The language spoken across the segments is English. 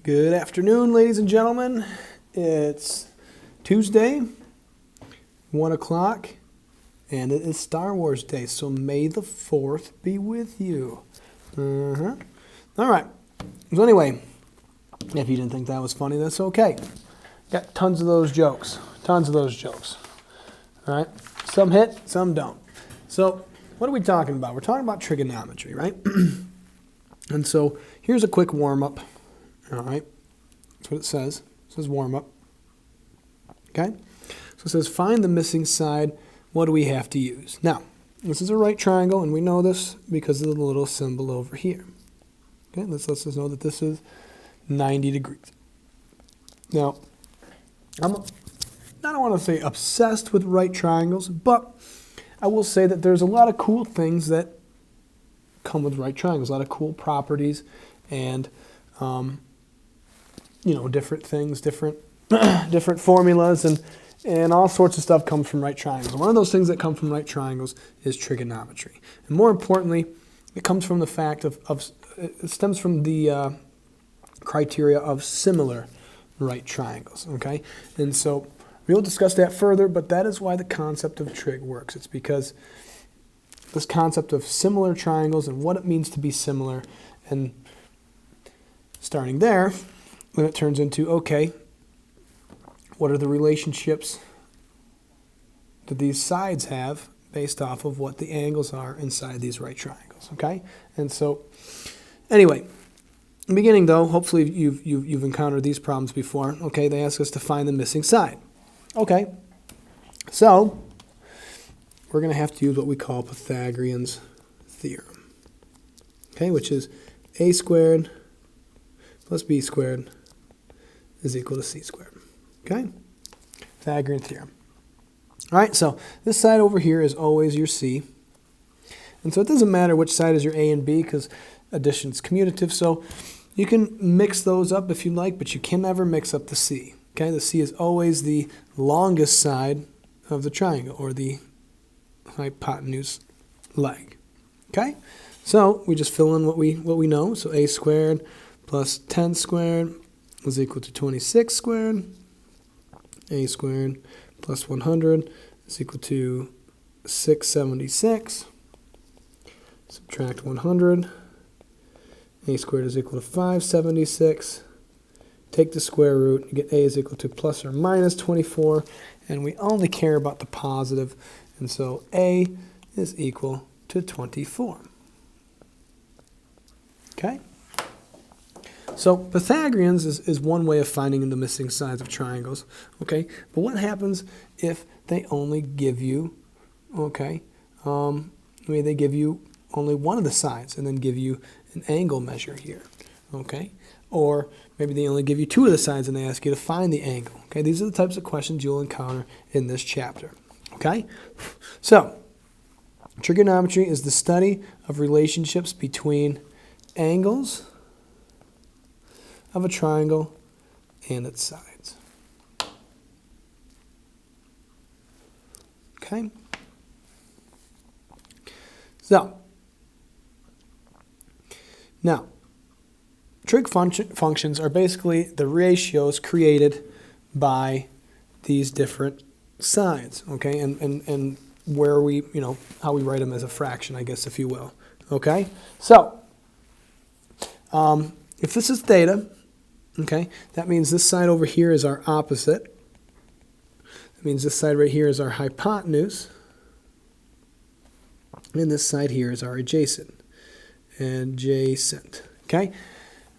Good afternoon, ladies and gentlemen. It's Tuesday, 1 o'clock, and it is Star Wars Day, so may the 4th be with you. All right. So anyway, if you didn't think that was funny, that's okay. Got tons of those jokes. All right. Some hit, some don't. So what are we talking about? We're talking about trigonometry, right? And so here's a quick warm-up. All right. That's what it says. It says warm-up. Okay. So it says find the missing side. What do we have to use? Now, this is a right triangle, and we know this because of the little symbol over here. Okay. This lets us know that this is 90 degrees. Now, I don't want to say obsessed with right triangles, but I will say that there's a lot of cool things that come with right triangles, a lot of cool properties, and different things, different formulas, and all sorts of stuff comes from right triangles. One of those things that come from right triangles is trigonometry, and more importantly, it comes from the fact it stems from the criteria of similar right triangles. Okay, and so we'll discuss that further, but that is why the concept of trig works. It's because this concept of similar triangles and what it means to be similar, and starting there, then it turns into, okay, what are the relationships that these sides have based off of what the angles are inside these right triangles, okay? And so, anyway, in the beginning though, hopefully you've encountered these problems before. Okay, they ask us to find the missing side. Okay, so we're going to have to use what we call Pythagorean's theorem, okay, which is a squared plus b squared is equal to c squared, okay? Pythagorean theorem. All right, so this side over here is always your c, and so it doesn't matter which side is your a and b because addition is commutative, so you can mix those up if you like, but you can never mix up the c, okay? The c is always the longest side of the triangle, or the hypotenuse leg. Okay, so we just fill in what we know. So a squared plus 10 squared is equal to 26 squared. A squared plus 100 is equal to 676. Subtract 100. A squared is equal to 576. Take the square root. You get a is equal to plus or minus 24, and we only care about the positive. And so a is equal to 24. Okay? So Pythagoreans is one way of finding the missing sides of triangles. Okay? But what happens if they only give you, okay, they give you only one of the sides and then give you an angle measure here. Okay? Or maybe they only give you two of the sides and they ask you to find the angle. Okay? These are the types of questions you'll encounter in this chapter. Okay? So, trigonometry is the study of relationships between angles of a triangle and its sides. Okay? So, now, trig functions are basically the ratios created by these different sides, okay, and where we, how we write them as a fraction, I guess, if you will, okay? So, if this is theta, okay, that means this side over here is our opposite. That means this side right here is our hypotenuse, and this side here is our adjacent, okay?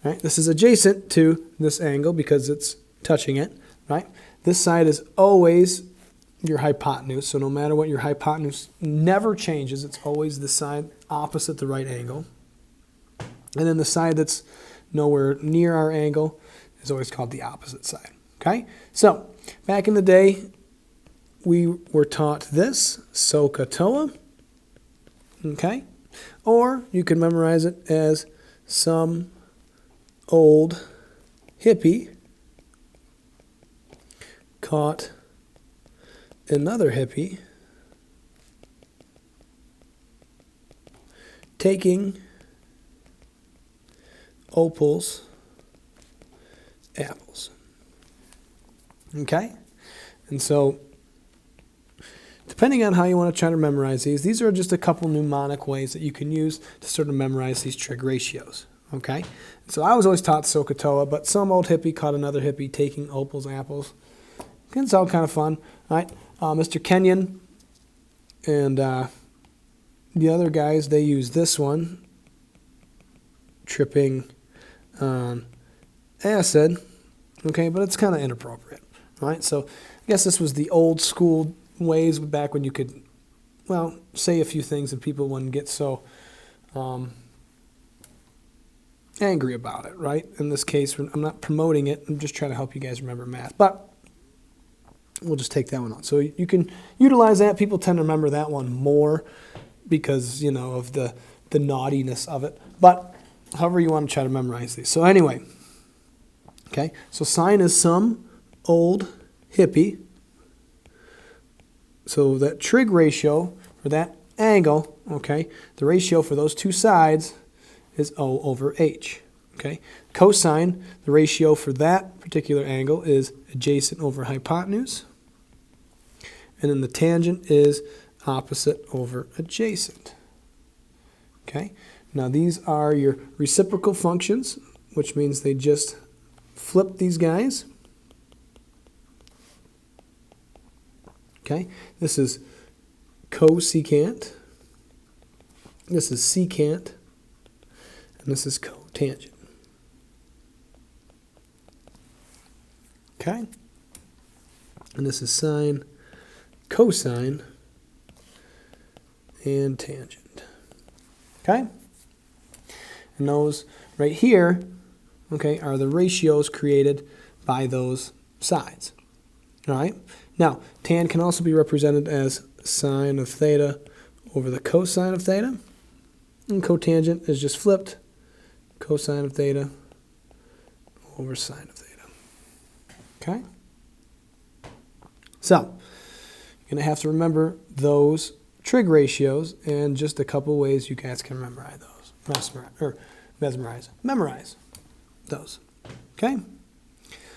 All right, this is adjacent to this angle because it's touching it, right? This side is always your hypotenuse, so no matter what, your hypotenuse never changes. It's always the side opposite the right angle. And then the side that's nowhere near our angle is always called the opposite side. Okay? So, back in the day, we were taught this, SOHCAHTOA. Okay? Or you can memorize it as some old hippie caught another hippie taking opals apples. Okay? And so, depending on how you want to try to memorize these are just a couple mnemonic ways that you can use to sort of memorize these trig ratios. Okay? So I was always taught SOHCAHTOA, but some old hippie caught another hippie taking Opal's apples. Can sound kind of fun, right? Mr. Kenyon and the other guys, they use this one, tripping on acid, okay, but it's kind of inappropriate, right? So I guess this was the old school ways back when you could, well, say a few things and people wouldn't get so angry about it, right? In this case, I'm not promoting it. I'm just trying to help you guys remember math. But we'll just take that one on. So you can utilize that. People tend to remember that one more because, you know, of the naughtiness of it. But however you want to try to memorize these. So anyway, okay, so sine is some old hippie. So that trig ratio for that angle, okay, the ratio for those two sides is O over H. Okay, cosine, the ratio for that particular angle is adjacent over hypotenuse. And then the tangent is opposite over adjacent. Okay, now these are your reciprocal functions, which means they just flip these guys. Okay, this is cosecant, this is secant, and this is cotangent. Okay, and this is sine, cosine, and tangent. Okay, and those right here, okay, are the ratios created by those sides. All right. Now, tan can also be represented as sine of theta over the cosine of theta. And cotangent is just flipped, cosine of theta over sine of theta. Okay? So, you're going to have to remember those trig ratios and just a couple ways you guys can memorize those. Memorize those. Okay?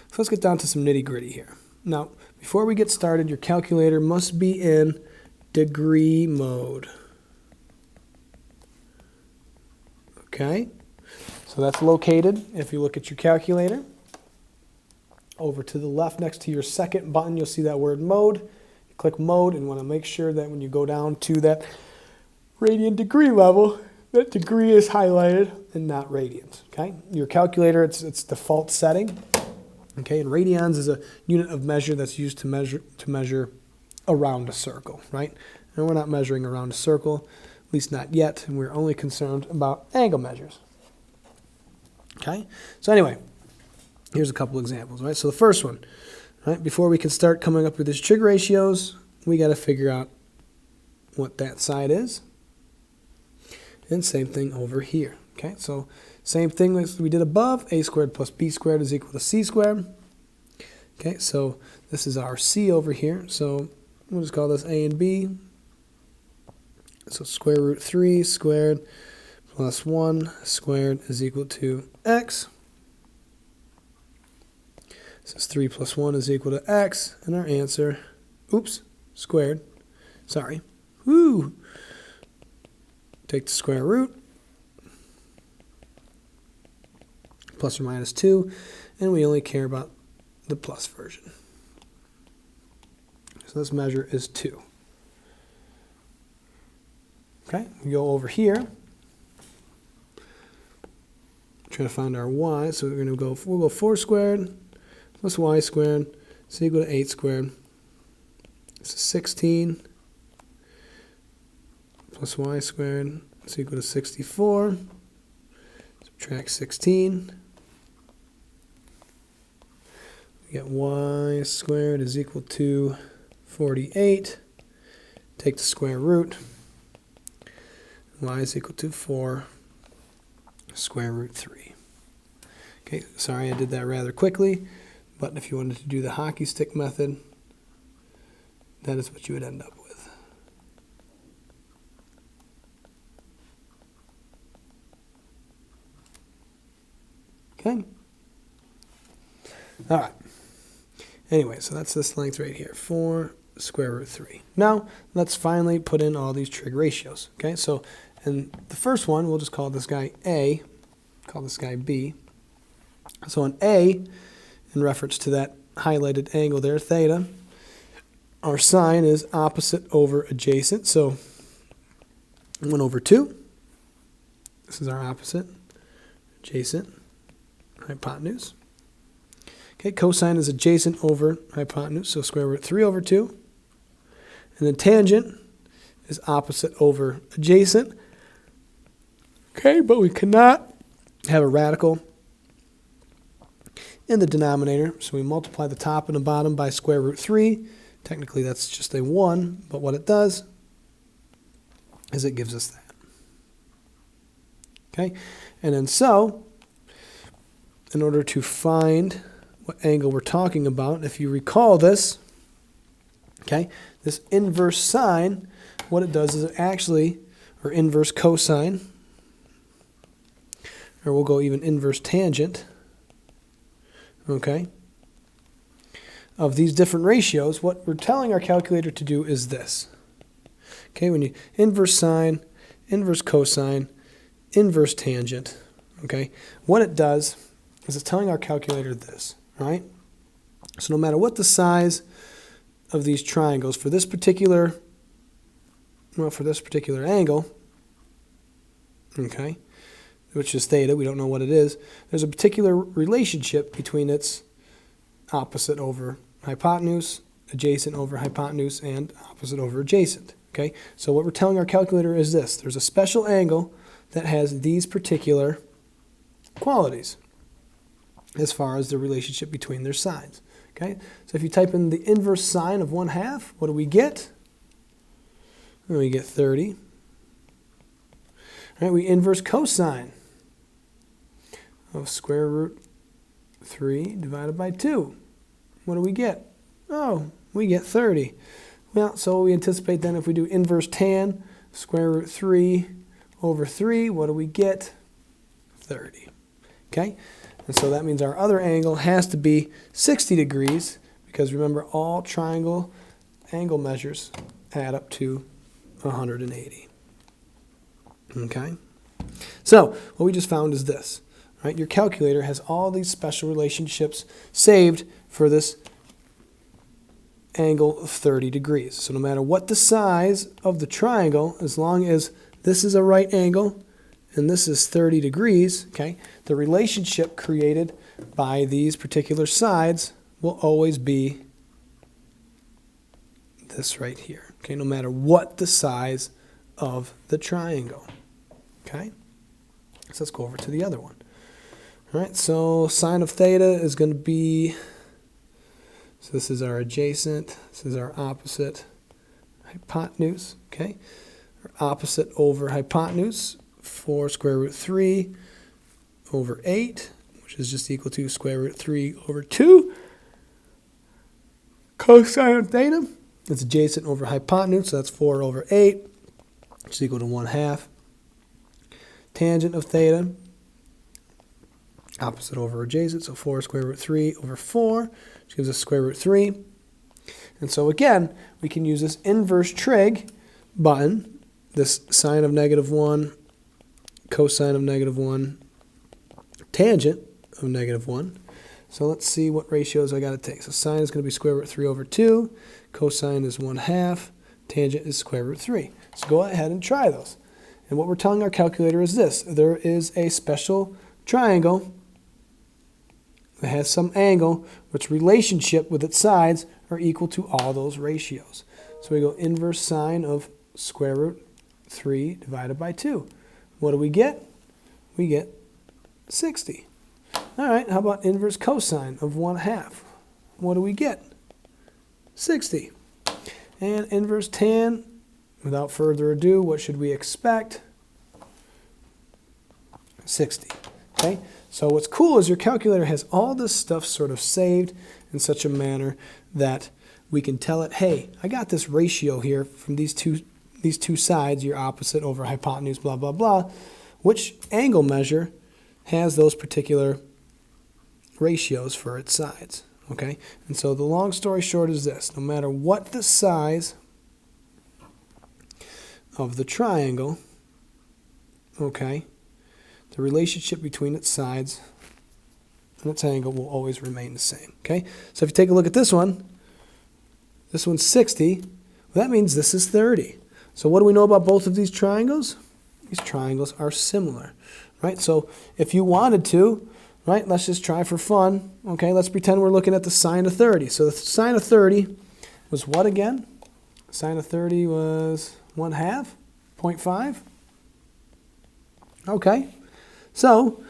So let's get down to some nitty-gritty here. Now, before we get started, your calculator must be in degree mode. Okay? So that's located, if you look at your calculator, over to the left next to your second button, you'll see that word mode. You click mode and want to make sure that when you go down to that radian degree level, that degree is highlighted and not radians. Okay? Your calculator, it's default setting. Okay, and radians is a unit of measure that's used to measure around a circle, right? And we're not measuring around a circle, at least not yet, and we're only concerned about angle measures. Okay, so anyway, here's a couple examples, right? So the first one, right? Before we can start coming up with these trig ratios, we got to figure out what that side is, and same thing over here. Okay, so same thing as we did above, a squared plus b squared is equal to c squared. Okay, so this is our c over here, so we'll just call this a and b. So square root 3 squared plus 1 squared is equal to x. This is 3 plus 1 is equal to x, and our answer, squared, sorry, take the square root, plus or minus 2, and we only care about the plus version. So this measure is 2. Okay, we go over here, try to find our y, so we'll go 4 squared plus y squared is equal to 8 squared. This is 16 plus y squared is equal to 64. Subtract 16. We get y squared is equal to 48. Take the square root. Y is equal to 4 square root 3. Okay, sorry I did that rather quickly, but if you wanted to do the hockey stick method, that is what you would end up with. Okay. All right. Anyway, so that's this length right here, 4 square root 3. Now, let's finally put in all these trig ratios. Okay, so in the first one, we'll just call this guy A, call this guy B. So in A, in reference to that highlighted angle there, theta, our sine is opposite over adjacent. So 1 over 2. This is our opposite, adjacent, hypotenuse. Okay, cosine is adjacent over hypotenuse, so square root 3 over 2. And then tangent is opposite over adjacent. Okay, but we cannot have a radical in the denominator, so we multiply the top and the bottom by square root 3. Technically, that's just a 1, but what it does is it gives us that. Okay, and then so, in order to find what angle we're talking about, if you recall this, okay, this inverse sine, what it does is it actually, or inverse cosine, or we'll go even inverse tangent, okay, of these different ratios, what we're telling our calculator to do is this. Okay, when you inverse sine, inverse cosine, inverse tangent, okay, what it does is it's telling our calculator this, right? So no matter what the size of these triangles, for this particular angle, okay, which is theta, we don't know what it is, there's a particular relationship between its opposite over hypotenuse, adjacent over hypotenuse, and opposite over adjacent. Okay, so what we're telling our calculator is this. There's a special angle that has these particular qualities as far as the relationship between their sides. Okay, so if you type in the inverse sine of 1/2, what do we get? Well, we get 30. All right, we inverse cosine of square root 3 divided by 2. What do we get? Oh, we get 30. Well, so we anticipate then if we do inverse tan, square root 3 over 3, what do we get? 30. Okay? And so that means our other angle has to be 60 degrees, because remember, all triangle angle measures add up to 180. Okay? So what we just found is this. Right? Your calculator has all these special relationships saved for this angle of 30 degrees. So no matter what the size of the triangle, as long as this is a right angle and this is 30 degrees, okay, the relationship created by these particular sides will always be this right here. Okay, no matter what the size of the triangle. Okay? So let's go over to the other one. All right, so sine of theta is going to be, so this is our adjacent, this is our opposite hypotenuse, okay? Our opposite over hypotenuse, 4 square root 3 over 8, which is just equal to square root 3 over 2. Cosine of theta is adjacent over hypotenuse, so that's 4 over 8, which is equal to 1/2. Tangent of theta, opposite over adjacent, so 4 square root 3 over 4, which gives us square root 3. And so again, we can use this inverse trig button, this sine of -1, cosine of -1, tangent of -1. So let's see what ratios I got to take. So sine is going to be square root 3 over 2, cosine is 1/2, tangent is square root 3. So go ahead and try those. And what we're telling our calculator is this. There is a special triangle that has some angle which relationship with its sides are equal to all those ratios. So we go inverse sine of square root 3 divided by 2. What do we get? We get 60. All right, how about inverse cosine of 1/2? What do we get? 60. And inverse tan, without further ado, what should we expect? 60. Okay? So what's cool is your calculator has all this stuff sort of saved in such a manner that we can tell it, hey, I got this ratio here from these two sides, your opposite over hypotenuse, blah, blah, blah. Which angle measure has those particular ratios for its sides. Okay, and so the long story short is this: no matter what the size of the triangle, okay, the relationship between its sides and its angle will always remain the same. Okay, so if you take a look at this one's 60. Well, that means this is 30. So what do we know about both of these triangles? These triangles are similar, right? So if you wanted to, right, let's just try for fun. Okay, let's pretend we're looking at the sine of 30. So the sine of 30 was what again? Sine of 30 was 1/2, 0.5. Okay, so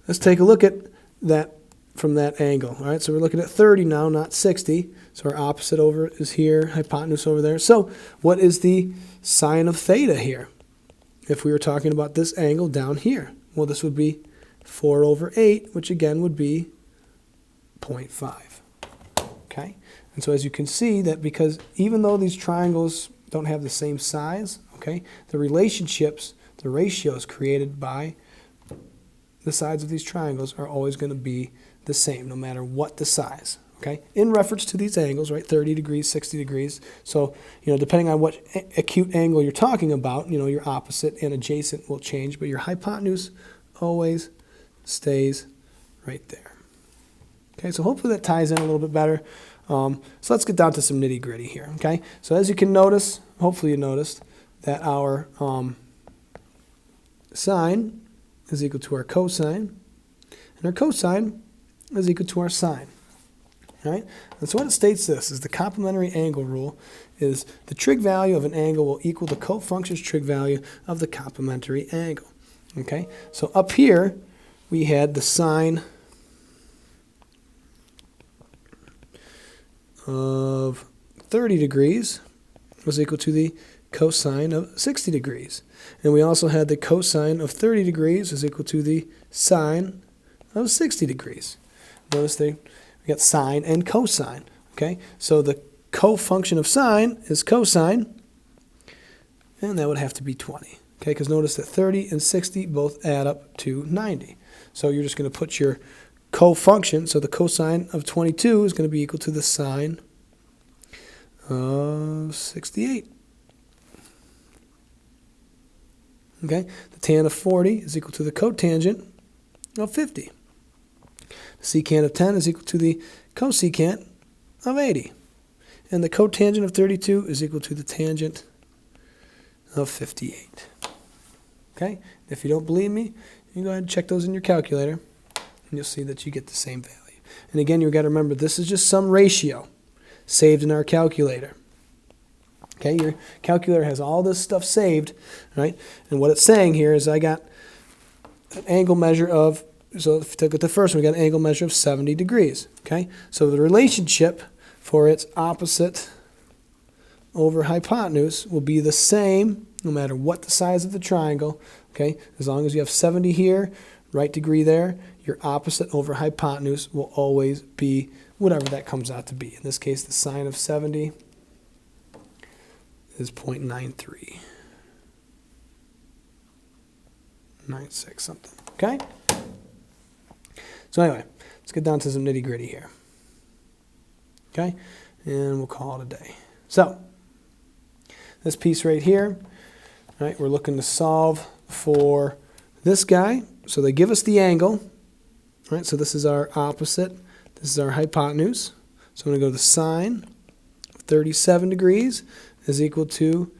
let's take a look at that from that angle. All right, so we're looking at 30 now, not 60. So our opposite over is here, hypotenuse over there. So what is the sine of theta here? If we were talking about this angle down here, well, this would be 4/8, which again would be 0.5. Okay, and so as you can see that because even though these triangles don't have the same size, okay, the relationships, the ratios created by the sides of these triangles are always going to be the same no matter what the size. Okay, in reference to these angles, right, 30 degrees, 60 degrees. So, depending on what acute angle you're talking about, your opposite and adjacent will change, but your hypotenuse always stays right there. Okay, so hopefully that ties in a little bit better. So let's get down to some nitty gritty here. Okay, so as you can notice, hopefully you noticed that our sine is equal to our cosine, and our cosine is equal to our sine. All right? And so what it states this is the complementary angle rule is the trig value of an angle will equal the cofunction's trig value of the complementary angle. Okay, so up here we had the sine of 30 degrees was equal to the cosine of 60 degrees. And we also had the cosine of 30 degrees is equal to the sine of 60 degrees. Notice we got sine and cosine. Okay, so the cofunction of sine is cosine, and that would have to be 20. Okay, because notice that 30 and 60 both add up to 90. So you're just going to put your cofunction, so the cosine of 22 is going to be equal to the sine of 68. Okay, the tan of 40 is equal to the cotangent of 50. The secant of 10 is equal to the cosecant of 80. And the cotangent of 32 is equal to the tangent of 58. Okay, if you don't believe me, you can go ahead and check those in your calculator, and you'll see that you get the same value. And again, you've got to remember, this is just some ratio saved in our calculator. Okay, your calculator has all this stuff saved, right? And what it's saying here is I got an angle measure of, so if you look at the first one, we got an angle measure of 70 degrees. Okay, so the relationship for its opposite over hypotenuse will be the same no matter what the size of the triangle. Okay, as long as you have 70 here, right degree there, your opposite over hypotenuse will always be whatever that comes out to be. In this case, the sine of 70 is 0.93. 96 something. Okay? So anyway, let's get down to some nitty gritty here. Okay? And we'll call it a day. So, this piece right here, right, we're looking to solve for this guy. So they give us the angle. Right? So this is our opposite. This is our hypotenuse. So I'm going to go to the sine of 37 degrees is equal to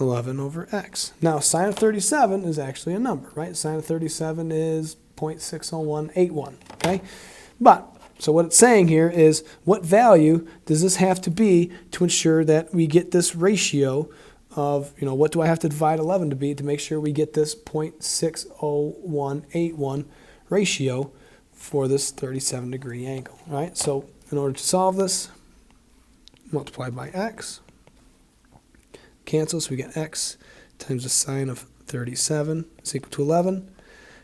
11 over x. Now, sine of 37 is actually a number, right? Sine of 37 is 0.60181, okay? But, so what it's saying here is, what value does this have to be to ensure that we get this ratio of, what do I have to divide 11 to be to make sure we get this 0.60181 ratio for this 37 degree angle, right? So, in order to solve this, multiply by x. Cancel, so we get x times the sine of 37 is equal to 11.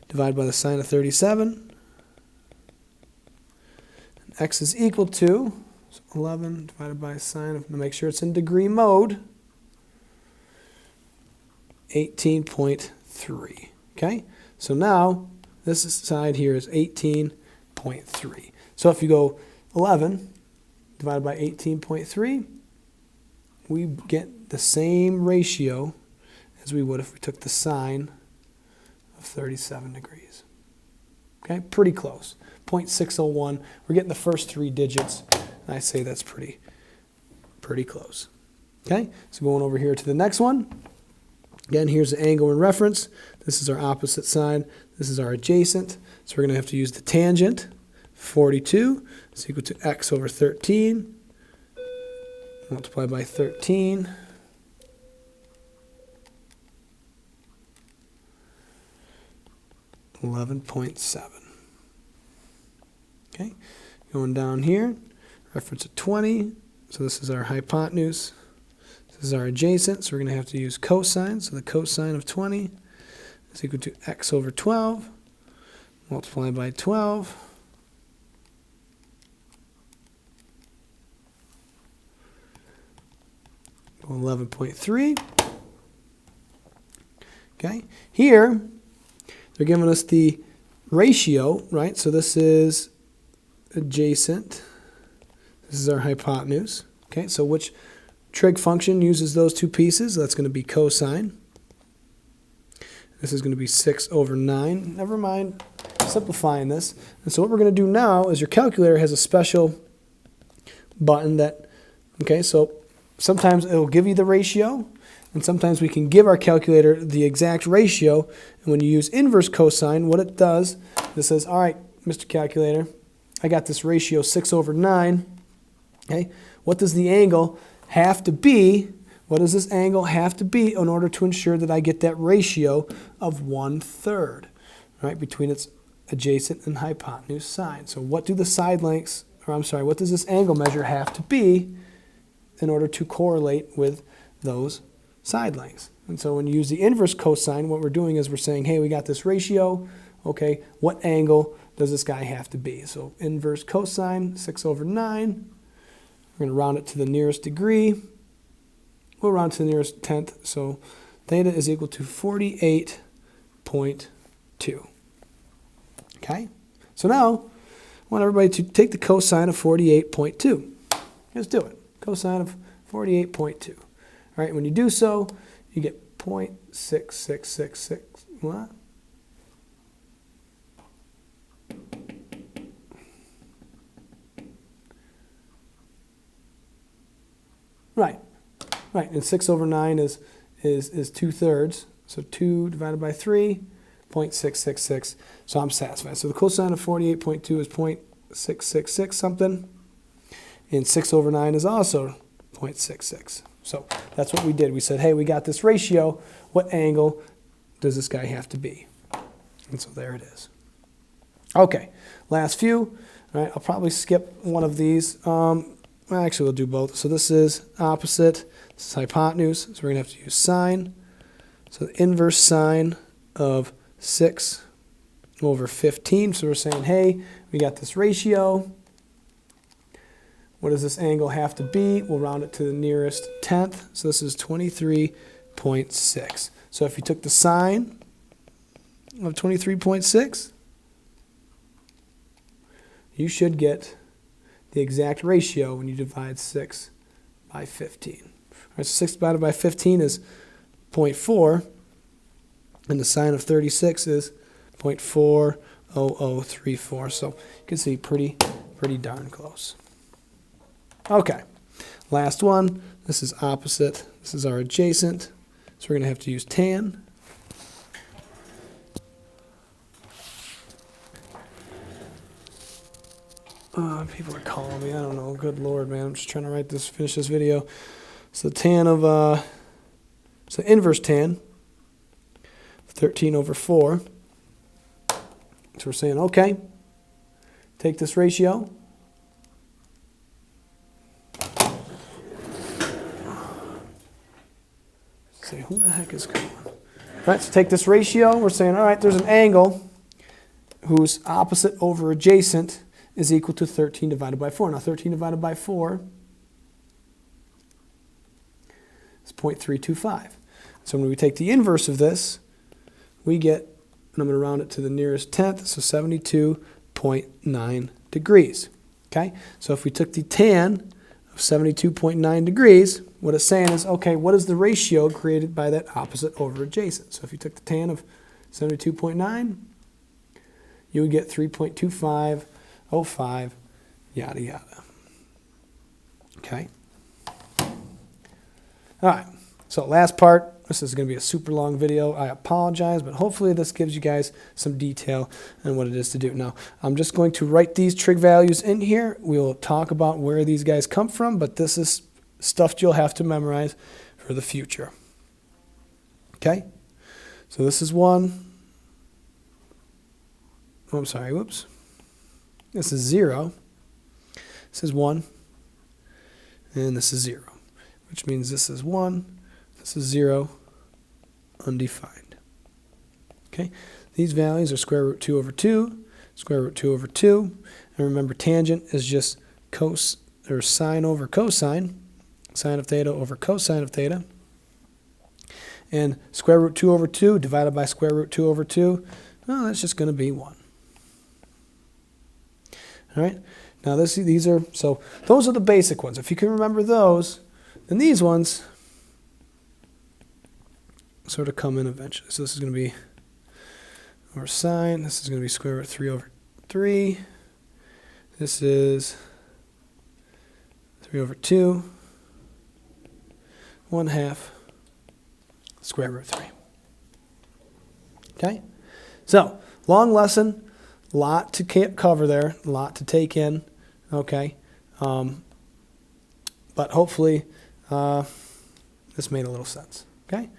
Divide by the sine of 37. And x is equal to, so 11 divided by sine of, to make sure it's in degree mode, 18.3. Okay? So now, this side here is 18.3. 18.3. So if you go 11 divided by 18.3, we get the same ratio as we would if we took the sine of 37 degrees. Okay, pretty close. 0.601. We're getting the first 3 digits. And I say that's pretty close. Okay, so going over here to the next one. Again, here's the angle in reference. This is our opposite side. This is our adjacent. So we're going to have to use the tangent. 42 is equal to x over 13. Multiply by 13. $11.7. Okay, going down here, reference of 20. So this is our hypotenuse. This is our adjacent. So we're going to have to use cosine. So the cosine of 20 is equal to x over 12. Multiply by 12. Go 11.3. Okay, here they're giving us the ratio, right? So this is adjacent. This is our hypotenuse. Okay, so which trig function uses those two pieces? That's going to be cosine. This is going to be 6 over 9. Never mind simplifying this. And so what we're going to do now is your calculator has a special button that, okay, so sometimes it'll give you the ratio, and sometimes we can give our calculator the exact ratio. And when you use inverse cosine, what it does, it says, all right, Mr. Calculator, I got this ratio 6 over 9. Okay, what does the angle have to be? What does this angle have to be in order to ensure that I get that ratio of 1/3, right, between its adjacent and hypotenuse side? So what do the side lengths, or I'm sorry, what does this angle measure have to be in order to correlate with those side lengths? And so when you use the inverse cosine, what we're doing is we're saying, hey, we got this ratio. Okay, what angle does this guy have to be? So inverse cosine, 6 over 9. We're going to round it to the nearest degree. We'll round to the nearest tenth. So theta is equal to 48.2. Okay? So now, I want everybody to take the cosine of 48.2. Let's do it. Cosine of 48.2. All right, when you do so, you get 0.6666. What? Right, and 6 over 9 is 2/3. So 2 divided by 3, 0.666. So I'm satisfied. So the cosine of 48.2 is 0.666 something. And 6 over 9 is also 0.66. So that's what we did. We said, hey, we got this ratio. What angle does this guy have to be? And so there it is. Okay, last few. All right, I'll probably skip one of these. Actually, we'll do both. So this is opposite. This is hypotenuse. So we're going to have to use sine. So the inverse sine of 6 over 15. So we're saying, hey, we got this ratio. What does this angle have to be? We'll round it to the nearest tenth. So this is 23.6. So if you took the sine of 23.6, you should get the exact ratio when you divide 6 by 15. All right, so 6 divided by 15 is 0.4, and the sine of 36 is 0.40034. So you can see pretty darn close. Okay, last one. This is opposite. This is our adjacent. So we're going to have to use tan. People are calling me. I don't know. Good Lord, man. I'm just trying to finish this video. So tan of, so inverse tan, 13 over 4. So we're saying, okay, take this ratio. Say, who the heck is calling? All right, so take this ratio. We're saying, all right, there's an angle whose opposite over adjacent is equal to 13 divided by 4. Now 13 divided by 4 is 0.325. So when we take the inverse of this, we get, and I'm going to round it to the nearest tenth, so 72.3 72.9 degrees. Okay, so if we took the tan of 72.9 degrees, what it's saying is, okay, what is the ratio created by that opposite over adjacent? So if you took the tan of 72.9, you would get 3.2505, yada, yada. Okay. All right, so last part. This is going to be a super long video. I apologize, but hopefully this gives you guys some detail on what it is to do. Now, I'm just going to write these trig values in here. We'll talk about where these guys come from, but this is stuff you'll have to memorize for the future. Okay? So this is 1. Oh, I'm sorry, whoops. This is 0. This is 1. And this is 0, which means this is 1, this is 0, undefined. Okay, these values are square root 2 over 2, square root 2 over 2, and remember tangent is just sine over cosine, sine of theta over cosine of theta, and square root 2 over 2 divided by square root 2 over 2, well, that's just going to be 1. All right, now those are the basic ones. If you can remember those, then these ones sort of come in eventually. So this is going to be over sine. This is going to be square root 3 over 3. This is 3 over 2. 1/2 square root 3. Okay? So, long lesson. Lot to cover there. A lot to take in. Okay? But hopefully this made a little sense. Okay?